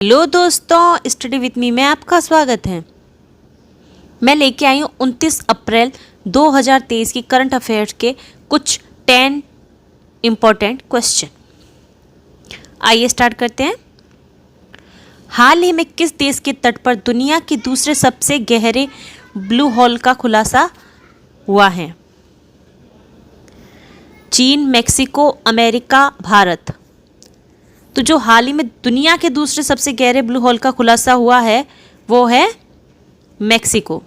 Hello दोस्तों, study with me में आपका स्वागत है। मैं लेके आई हूँ 29 अप्रैल 2023 की करंट अफेयर्स के कुछ 10 इम्पोर्टेंट क्वेश्चन। आइए स्टार्ट करते हैं। हाल ही में किस देश के तट पर दुनिया के दूसरे सबसे गहरे ब्लू होल का खुलासा हुआ है? चीन, मैक्सिको, अमेरिका, भारत। तो जो हाल ही में दुनिया के दूसरे सबसे गहरे ब्लू होल का खुलासा हुआ है वो है मैक्सिको।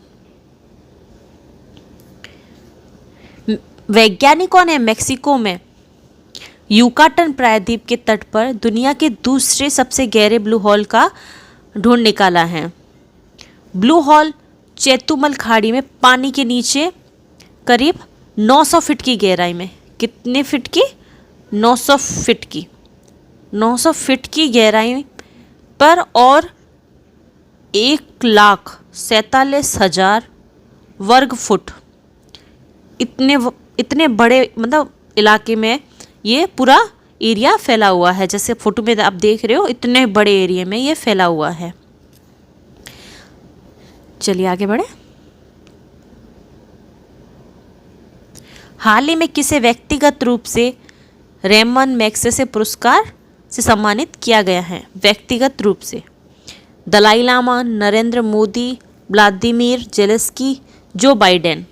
वैज्ञानिकों ने मैक्सिको में युकाटन प्रायद्वीप के तट पर दुनिया के दूसरे सबसे गहरे ब्लू होल का ढूंढ निकाला है। ब्लू होल चेतुमल खाड़ी में पानी के नीचे करीब 900 फीट की गहराई में, कितने फीट की? 900 फीट की, 900 फीट की गहराई पर और 1,47,000 वर्ग फुट, इतने बड़े मतलब इलाके में ये पूरा एरिया फैला हुआ है। जैसे फोटो में आप देख रहे हो, इतने बड़े एरिया में ये फैला हुआ है। चलिए आगे बढ़े। हाल ही में किसे व्यक्तिगत रूप से रेमन मैग्सेसे पुरस्कार से सम्मानित किया गया है? व्यक्तिगत रूप से Dalai Lama, Narendra Modi, Vladimir Zelensky, Joe Biden.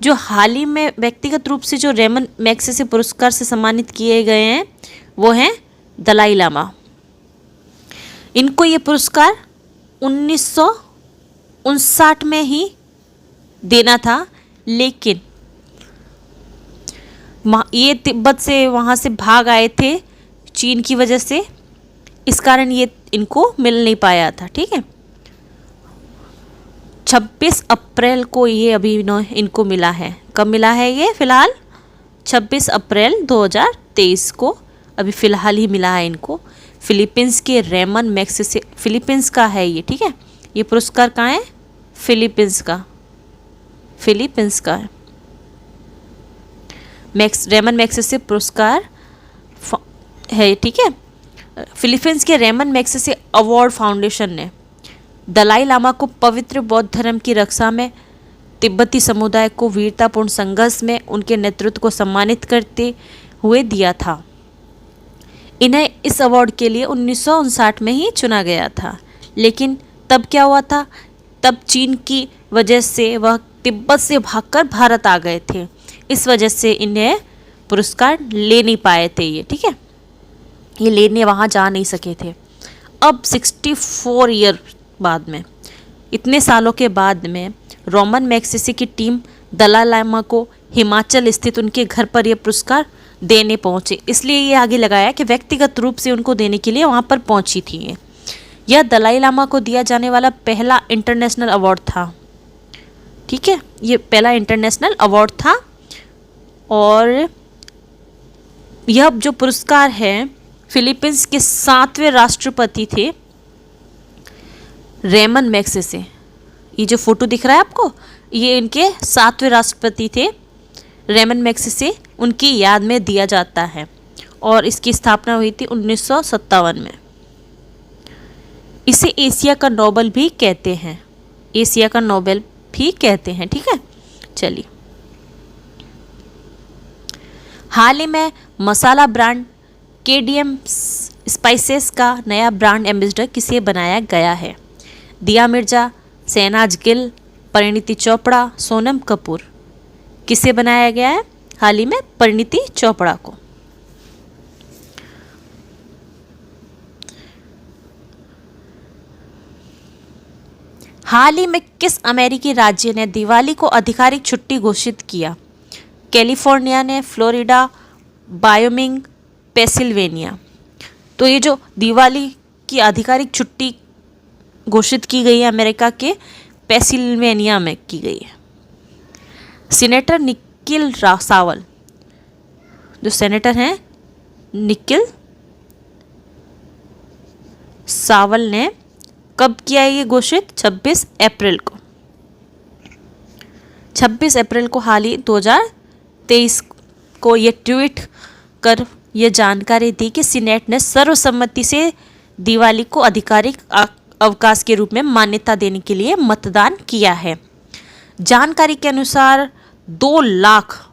जो हाल ही में व्यक्तिगत रूप से जो रेमन मैग्सेसे पुरस्कार से सम्मानित किए गए हैं वो हैं दलाई लामा। इनको ये पुरस्कार 1959 में ही देना था, लेकिन ये तिब्बत से वहाँ से भाग आए थे चीन की वजह से, इस कारण ये इनको मिल नहीं पाया था। ठीक है, 26 अप्रैल को ये अभी इनको मिला है। कब मिला है ये? फिलहाल 26 अप्रैल 2023 को अभी फ़िलहाल ही मिला है इनको। फिलीपींस के रेमन मैग्सेसे, फिलीपींस का है ये। ठीक है, ये पुरस्कार कहाँ है? फिलीपींस का है। रेमन मैग्सेसे पुरस्कार है। ठीक है, फिलीपींस के रेमन मैग्सेसे अवार्ड फाउंडेशन ने दलाई लामा को पवित्र बौद्ध धर्म की रक्षा में तिब्बती समुदाय को वीरतापूर्ण संघर्ष में उनके नेतृत्व को सम्मानित करते हुए दिया था। इन्हें इस अवार्ड के लिए 1959 में ही चुना गया था, लेकिन तब क्या हुआ था? तब चीन की वजह से वह तिब्बत से भागकर भारत आ गए थे, इस वजह से इन्हें पुरस्कार ले नहीं पाए थे ये। ठीक है, ये लेने वहाँ जा नहीं सके थे। अब 64 ईयर बाद में, इतने सालों के बाद में, रोमन मैग्सेसे की टीम दलाई लामा को हिमाचल स्थित उनके घर पर यह पुरस्कार देने पहुँचे। इसलिए ये आगे लगाया कि व्यक्तिगत रूप से उनको देने के लिए वहाँ पर पहुँची थी। यह दलाई लामा को दिया जाने वाला पहला इंटरनेशनल अवार्ड था। ठीक है, ये पहला इंटरनेशनल अवार्ड था। और यह जो पुरस्कार है, फिलीपींस के 7वें राष्ट्रपति थे रेमन मैग्सेसे। ये जो फोटो दिख रहा है आपको, ये इनके 7वें राष्ट्रपति थे रेमन मैग्सेसे, उनकी याद में दिया जाता है। और इसकी स्थापना हुई थी 1957 में। इसे एशिया का नोबेल भी कहते हैं, एशिया का नोबेल भी कहते हैं। ठीक है, चलिए। हाल ही में मसाला ब्रांड KDM स्पाइसेस का नया ब्रांड एम्बेसडर किसे बनाया गया है? दिया मिर्जा, शहनाज गिल, परिणीति चोपड़ा, सोनम कपूर। किसे बनाया गया है हाल ही में? परिणीति चोपड़ा को। हाल ही में किस अमेरिकी राज्य ने दिवाली को आधिकारिक छुट्टी घोषित किया? कैलिफोर्निया ने, फ्लोरिडा, वायोमिंग, पेंसिल्वेनिया। तो ये जो दिवाली की आधिकारिक छुट्टी घोषित की गई है अमेरिका के पेंसिल्वेनिया में की गई है। सीनेटर निकिल सावल, जो सेनेटर हैं निकिल सावल ने कब किया ये घोषित? 26 अप्रैल को। 26 अप्रैल को हाल ही 2023 को ये ट्वीट कर ये जानकारी दी कि सीनेट ने सर्वसम्मति से दिवाली को आधिकारिक अवकाश के रूप में मान्यता देने के लिए मतदान किया है। जानकारी के अनुसार 2 लाख,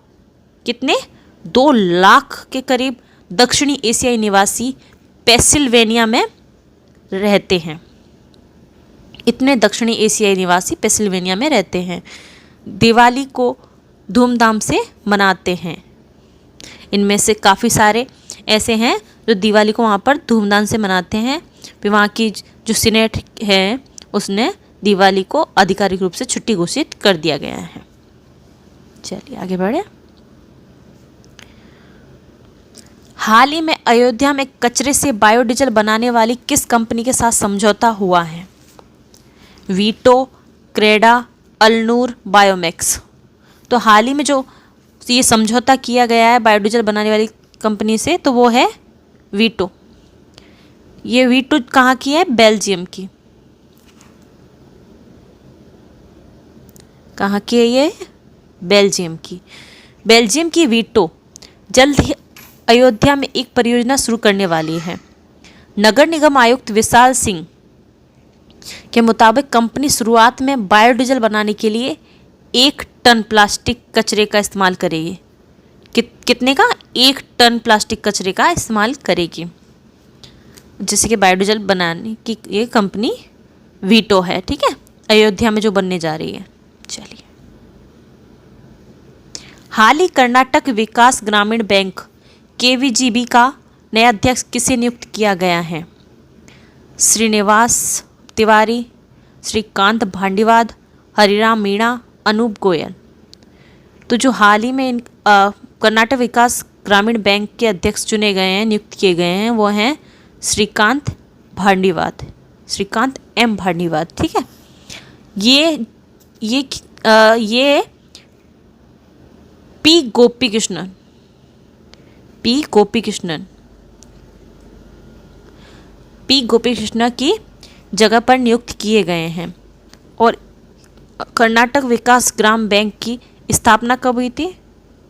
कितने, 2 लाख के करीब दक्षिणी एशियाई निवासी पेंसिल्वेनिया में रहते हैं। इतने दक्षिणी एशियाई निवासी पेंसिल्वेनिया में रहते हैं, दिवाली को धूमधाम से मनाते हैं। इनमें से काफ़ी सारे ऐसे हैं जो दिवाली को वहाँ पर धूमधाम से मनाते हैं। फिर वहाँ की जो सीनेट है उसने दिवाली को आधिकारिक रूप से छुट्टी घोषित कर दिया गया है। चलिए आगे बढ़े। हाल ही में अयोध्या में कचरे से बायोडीजल बनाने वाली किस कंपनी के साथ समझौता हुआ है? Vito, Creda, Alnoor, Biomax. तो हाल ही में जो ये समझौता किया गया है बायोडीजल बनाने वाली कंपनी से, तो वो है वीटो। ये वीटो कहाँ की है? बेल्जियम की। कहाँ की है ये? बेल्जियम की। बेल्जियम की वीटो जल्द ही अयोध्या में एक परियोजना शुरू करने वाली है। नगर निगम आयुक्त विशाल सिंह के मुताबिक कंपनी शुरुआत में बायोडीजल बनाने के लिए 1 टन प्लास्टिक कचरे का इस्तेमाल करेगी। कितने का? 1 टन प्लास्टिक कचरे का इस्तेमाल करेगी, जैसे कि बायोडीजल बनाने की ये कंपनी वीटो है, ठीक है, अयोध्या में जो बनने जा रही है। चलिए, हाल ही कर्नाटक विकास ग्रामीण बैंक KVGB का नया अध्यक्ष किसे नियुक्त किया गया है? श्रीनिवास तिवारी, श्रीकांत भांडीवाद, हरिराम मीणा, अनूप गोयल। तो जो हाल ही में कर्नाटक विकास ग्रामीण बैंक के अध्यक्ष चुने गए हैं, नियुक्त किए गए हैं, वो हैं श्रीकांत भांडीवाद, श्रीकांत M भांडीवाद, ठीक है। ये पी गोपीकृष्णन की जगह पर नियुक्त किए गए हैं। और कर्नाटक विकास ग्राम बैंक की स्थापना कब हुई थी?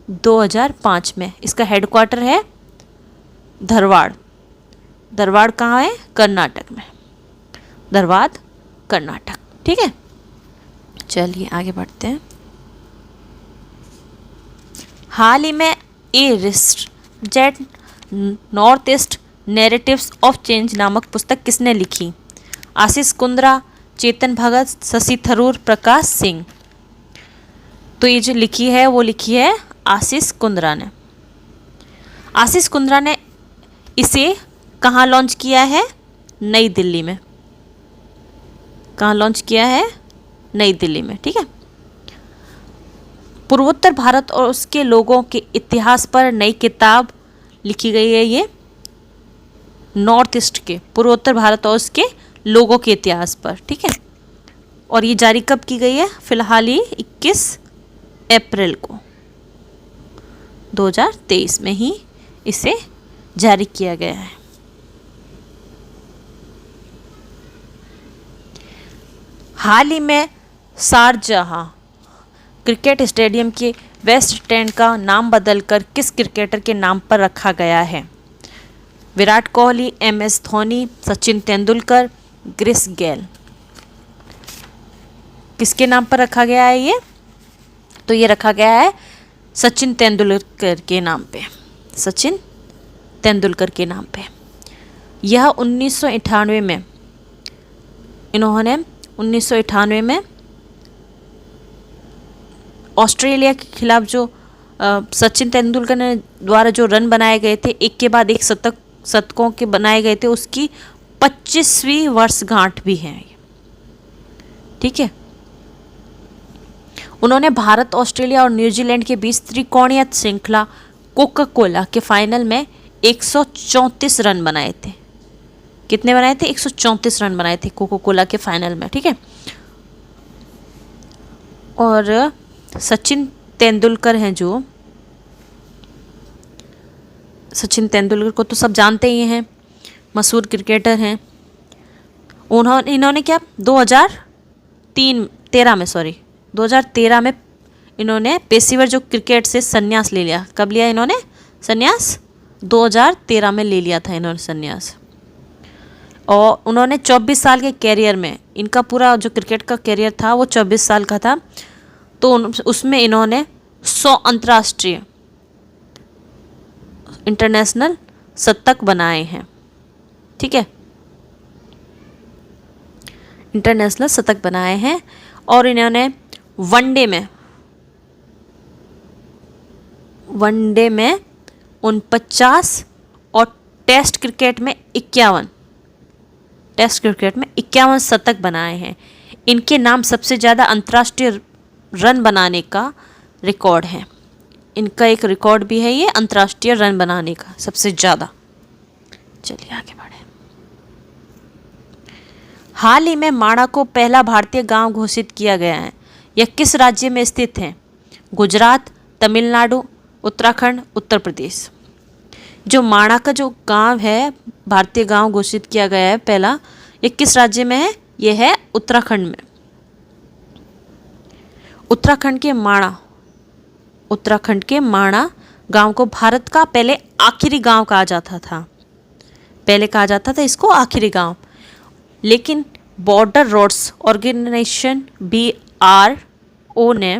2005 में। इसका हेडक्वार्टर है धारवाड़। धारवाड़ कहाँ है? कर्नाटक में। धारवाड़, कर्नाटक, ठीक है। चलिए आगे बढ़ते हैं। हाल ही में jet north east narratives of change नामक पुस्तक किसने लिखी? आशीष कुंद्रा, चेतन भगत, शशि थरूर, प्रकाश सिंह। तो ये जो लिखी है वो लिखी है आशीष कुंद्रा ने। आशीष कुंद्रा ने इसे कहाँ लॉन्च किया है? नई दिल्ली में। कहाँ लॉन्च किया है? नई दिल्ली में, ठीक है। पूर्वोत्तर भारत और उसके लोगों के इतिहास पर नई किताब लिखी गई है। ये नॉर्थ ईस्ट के पूर्वोत्तर भारत और उसके लोगों के इतिहास पर, ठीक है। और ये जारी कब की गई है? फिलहाल ही 21 अप्रैल को 2023 में ही इसे जारी किया गया है। हाल ही में शारजाह क्रिकेट स्टेडियम के वेस्ट स्टैंड का नाम बदलकर किस क्रिकेटर के नाम पर रखा गया है? Virat Kohli, MS Dhoni, Sachin Tendulkar, Chris Gayle. किसके नाम पर रखा गया है ये? तो ये रखा गया है सचिन तेंदुलकर के नाम पे। सचिन तेंदुलकर के नाम पे। यह 1998 में इन्होंने 1998 में ऑस्ट्रेलिया के खिलाफ जो सचिन तेंदुलकर ने द्वारा जो रन बनाए गए थे, एक के बाद एक शतकों के बनाए गए थे, उसकी 25वीं वर्षगांठ भी है, ठीक है। उन्होंने भारत, ऑस्ट्रेलिया और न्यूजीलैंड के बीच त्रिकोणीय श्रृंखला कोका कोला के फाइनल में 134 रन बनाए थे। कितने बनाए थे? 134 रन बनाए थे कोका कोला के फाइनल में, ठीक है। और सचिन तेंदुलकर हैं जो, सचिन तेंदुलकर को तो सब जानते ही हैं, मशहूर क्रिकेटर हैं। इन्होंने क्या 2013 में इन्होंने पेशेवर जो क्रिकेट से संन्यास ले लिया। कब लिया इन्होंने संन्यास? 2013 में ले लिया था इन्होंने संन्यास। और उन्होंने 24 साल के कैरियर में, इनका पूरा जो क्रिकेट का कैरियर था वो 24 साल का था, तो उसमें इन्होंने 100 अंतर्राष्ट्रीय इंटरनेशनल शतक बनाए हैं। ठीक है, इंटरनेशनल शतक बनाए हैं। और इन्होंने वनडे में 49 और टेस्ट क्रिकेट में 51 शतक बनाए हैं। इनके नाम सबसे ज़्यादा अंतर्राष्ट्रीय रन बनाने का रिकॉर्ड है। इनका एक रिकॉर्ड भी है ये अंतर्राष्ट्रीय रन बनाने का सबसे ज़्यादा। चलिए आगे बढ़े। हाल ही में माणा को पहला भारतीय गांव घोषित किया गया है। यह किस राज्य में स्थित है? गुजरात, तमिलनाडु, उत्तराखंड, उत्तर प्रदेश। जो माणा का जो गांव है, भारतीय गांव घोषित किया गया है पहला, ये किस राज्य में है? ये है उत्तराखंड में। उत्तराखंड के माणा गांव को भारत का पहले आखिरी गांव कहा जाता था। पहले कहा जाता था इसको आखिरी गांव, लेकिन बॉर्डर रोड्स ऑर्गेनाइजेशन BRO ने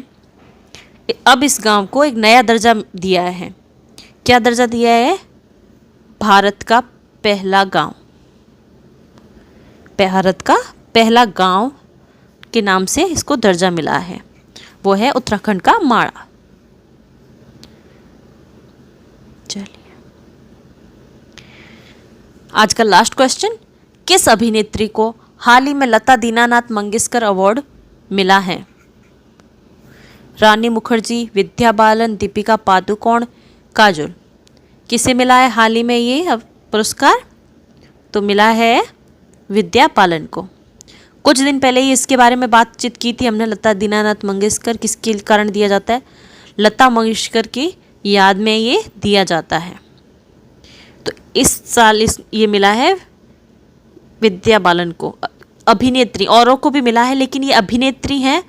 अब इस गांव को एक नया दर्जा दिया है। क्या दर्जा दिया है? भारत का पहला गांव। भारत का पहला गांव के नाम से इसको दर्जा मिला है, वो है उत्तराखंड का माणा। चलिए आज का लास्ट क्वेश्चन, किस अभिनेत्री को हाल ही में लता दीनानाथ मंगेशकर अवार्ड मिला है? रानी मुखर्जी, विद्या बालन, दीपिका पादुकोण, काजोल। किसे मिला है हाल ही में ये पुरस्कार? तो मिला है विद्या बालन को। कुछ दिन पहले ही इसके बारे में बातचीत की थी हमने। लता दीनानाथ मंगेशकर किसके कारण दिया जाता है? लता मंगेशकर की याद में ये दिया जाता है। तो इस साल ये मिला है विद्या बालन को। अभिनेत्री औरों को भी मिला है, लेकिन ये अभिनेत्री हैं,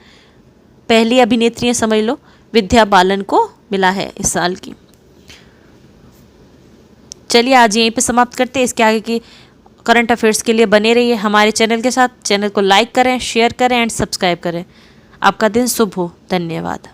पहली अभिनेत्री हैं समझ लो, विद्या बालन को मिला है इस साल की। चलिए आज यहीं पे समाप्त करते हैं। इसके आगे की करंट अफेयर्स के लिए बने रहिए हमारे चैनल के साथ। चैनल को लाइक करें, शेयर करें एंड सब्सक्राइब करें। आपका दिन शुभ हो। धन्यवाद।